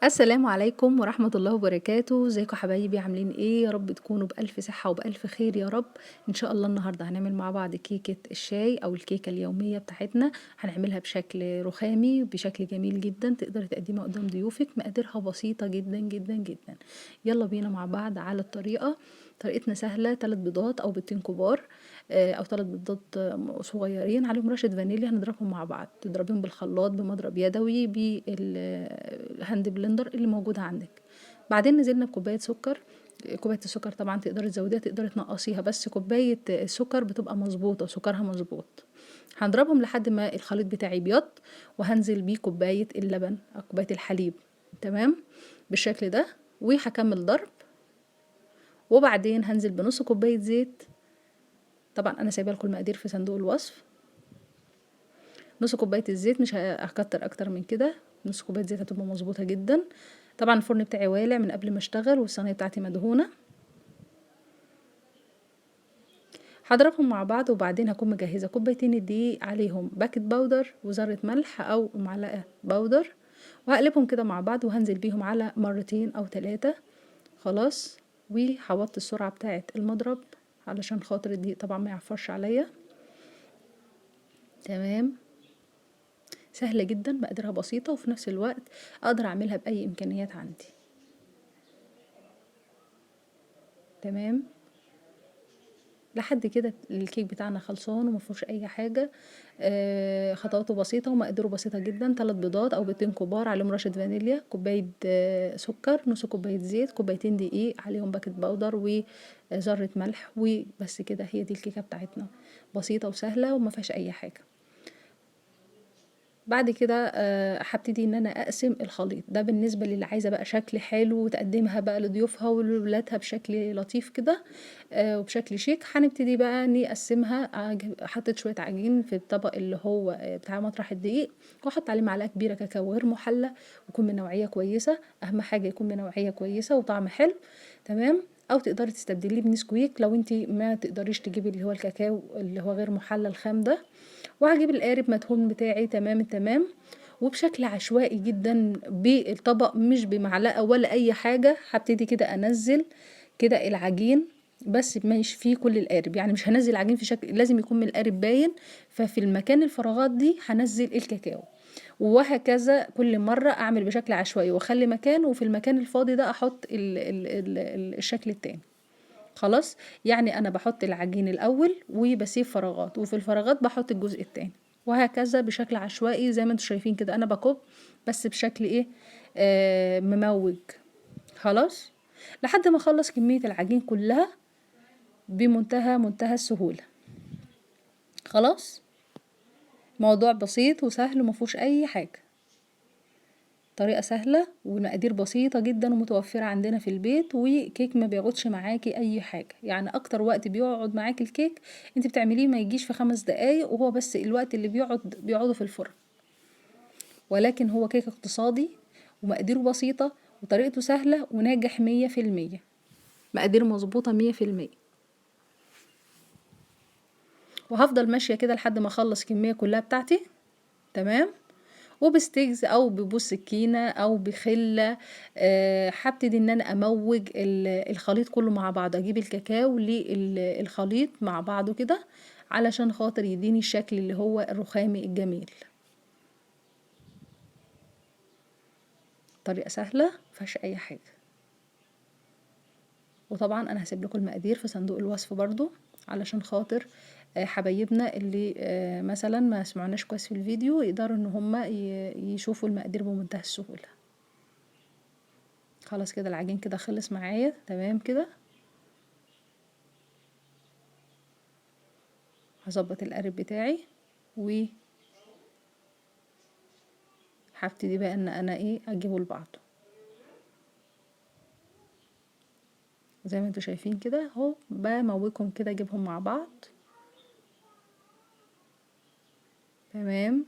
السلام عليكم ورحمة الله وبركاته. ازيكم حبايبي؟ عاملين ايه؟ يا رب تكونوا بألف صحة وبألف خير يا رب. ان شاء الله النهاردة هنعمل مع بعض كيكة الشاي او الكيكة اليومية بتاعتنا. هنعملها بشكل رخامي بشكل جميل جدا، تقدري تقدمها قدام ضيوفك. مقاديرها بصيطة جدا جدا جدا. يلا بينا مع بعض على الطريقة. طريقتنا سهلة، 3 بيضات او بيضتين كبار، او 3 بيضات صغيرين عليهم رشة فانيليا. هنضربهم مع بعض، تضربيهم بالخلاط بمضرب يدوي بالهاند بلندر اللي موجودة عندك. بعدين نزلنا بكوباية سكر. كوباية السكر طبعا تقدري تزوديها تقدري تنقصيها، بس كوباية السكر بتبقى مظبوطة، سكرها مظبوط. هنضربهم لحد ما الخليط بتاعي يبيض، وهنزل بيه كوباية اللبن او كوباية الحليب. تمام بالشكل ده. وهكمل ضرب، وبعدين هنزل بنص كوباية زيت. طبعا انا سايبه لكم المقادير في صندوق الوصف. نص كوبايه الزيت، مش هكتر اكتر من كده. نص كوبايه زيت هتبقى مظبوطه جدا. طبعا الفرن بتاعي والع من قبل ما اشتغل، والصينيه بتاعتي مدهونه. هضربهم مع بعض، وبعدين هكون مجهزه كوبايتين الدقيق عليهم باكت باودر وذره ملح او معلقه باودر، وهقلبهم كده مع بعض، وهنزل بيهم على مرتين او 3. خلاص. وهوطي السرعه بتاعه المضرب علشان خاطر الدقيق طبعا ما يعفرش عليا. تمام. سهلة جدا، مقاديرها بسيطة، وفي نفس الوقت اقدر اعملها باي امكانيات عندي. تمام. لحد كده الكيك بتاعنا خلصان ومفيهوش اي حاجة. خطواته بسيطة ومقاديره بسيطة جدا. 3 بيضات او بيضتين كبار عليهم رشة فانيليا، كوباية سكر، نص كوباية زيت، كوبايتين دقيق عليهم باكت باودر وذرة ملح، وبس كده. هي دي الكيكة بتاعتنا، بسيطة وسهلة ومفيهاش اي حاجة. بعد كده هبتدي ان انا اقسم الخليط ده بالنسبه للي عايزه بقى شكل حلو وتقدمها بقى لضيوفها ولولادها بشكل لطيف كده وبشكل شيك. هنبتدي بقى نقسمها. حطيت شويه عجين في الطبق اللي هو بتاع مطرح الدقيق، واحط عليه معلقه كبيره كاكاو غير محلى، ويكون من نوعيه كويسه. اهم حاجه يكون من نوعيه كويسه وطعم حلو. تمام. او تقدري تستبدليه بنسكويك لو انت ما تقدريش تجيبي اللي هو الكاكاو اللي هو غير محلى الخام ده. وهجيب القارب مدهون بتاعي تمام التمام، وبشكل عشوائي جدا بالطبق، مش بمعلقه ولا اي حاجه. هبتدي كده انزل كده العجين، بس مش فيه كل القارب، يعني مش هنزل العجين في شكل لازم يكون من القارب باين. ففي المكان الفراغات دي هنزل الكاكاو، وهكذا كل مرة اعمل بشكل عشوائي واخلي مكان، وفي المكان الفاضي ده احط الشكل التاني. خلاص. يعني انا بحط العجين الاول وبسيب فراغات، وفي الفراغات بحط الجزء التاني، وهكذا بشكل عشوائي زي ما انتم شايفين كده. انا بكب بس بشكل ايه؟ مموج. خلاص. لحد ما اخلص كمية العجين كلها بمنتهى السهولة. خلاص. موضوع بسيط وسهل ومفهوش اي حاجة. طريقة سهلة ومقادير بسيطة جدا ومتوفرة عندنا في البيت، وكيك ما بيقعدش معاكي اي حاجة. يعني اكتر وقت بيقعد معاكي الكيك انت بتعمليه ما يجيش في 5 دقايق، وهو بس الوقت اللي بيقعده في الفرن. ولكن هو كيك اقتصادي، ومقاديره بسيطة، وطريقته سهلة، وناجح 100%. مقادير مظبوطة 100%. وهفضل ماشية كده لحد ما اخلص كمية كلها بتاعتي. تمام. وبستيجز او ببوس سكينه او بخله. هبتدي ان انا اموج الخليط كله مع بعض، اجيب الكاكاو للخليط مع بعضه كده علشان خاطر يديني الشكل اللي هو الرخامي الجميل. طريقه سهله مفيهاش اي حاجه. وطبعا انا هسيب لكم المقادير في صندوق الوصف برضو، علشان خاطر حبايبنا اللي مثلا ما سمعناش كويس في الفيديو يقدروا ان هم يشوفوا المقادير بمنتهى السهوله. خلاص كده العجين كده خلص معايا تمام كده. هظبط القارب بتاعي، وهبتدي بقى ان انا ايه اجيبه لبعضه زي ما انتوا شايفين كده اهو. بموجهم كده اجيبهم مع بعض. تمام.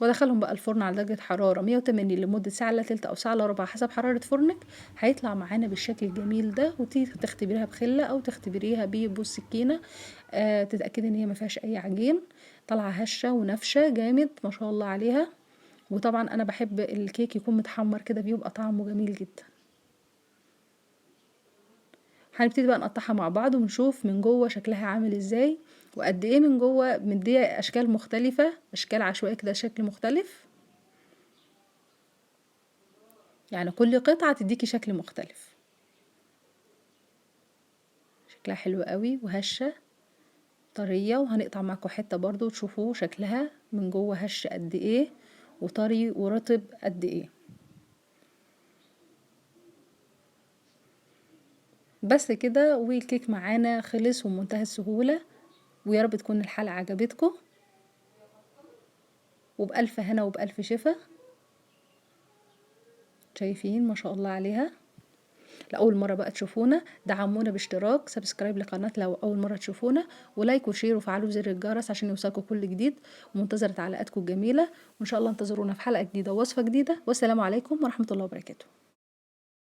وادخلهم بقى الفرن على درجة حرارة 180 لمدة ساعة الا تلت او ساعة الا ربع حسب حرارة فرنك. هيطلع معانا بالشكل الجميل ده، وتيجي تختبريها بخلة او تختبريها ببوس سكينة. تتأكدي ان هي ما فيهاش اي عجين، طالعة هشة ونفشة جامد ما شاء الله عليها. وطبعا انا بحب الكيك يكون متحمر كده، بيبقى طعمه جميل جدا. هنبتدي بقى نقطعها مع بعض ونشوف من جوه شكلها عامل ازاي، وقد ايه من جوه مديه اشكال مختلفه، اشكال عشوائيه كده، شكل مختلف، يعني كل قطعه تديكي شكل مختلف. شكلها حلو قوي وهشه طريه، وهنقطع معاكم حته برضو تشوفوا شكلها من جوه هش قد ايه وطري ورطب قد ايه. بس كده والكيك معانا خلص ومنتهى السهوله. ويا رب تكون الحلقه عجبتكم، وبألف هنا وبألف شفا. شايفين ما شاء الله عليها. لأول مرة بقى تشوفونا دعمونا باشتراك، سبسكرايب لقناة لو أول مرة تشوفونا، ولايك وشير وفعلوا زر الجرس عشان يوصلكوا كل جديد. ومنتظرة تعليقاتكم الجميلة، وإن شاء الله انتظرونا في حلقة جديدة ووصفة جديدة. والسلام عليكم ورحمة الله وبركاته.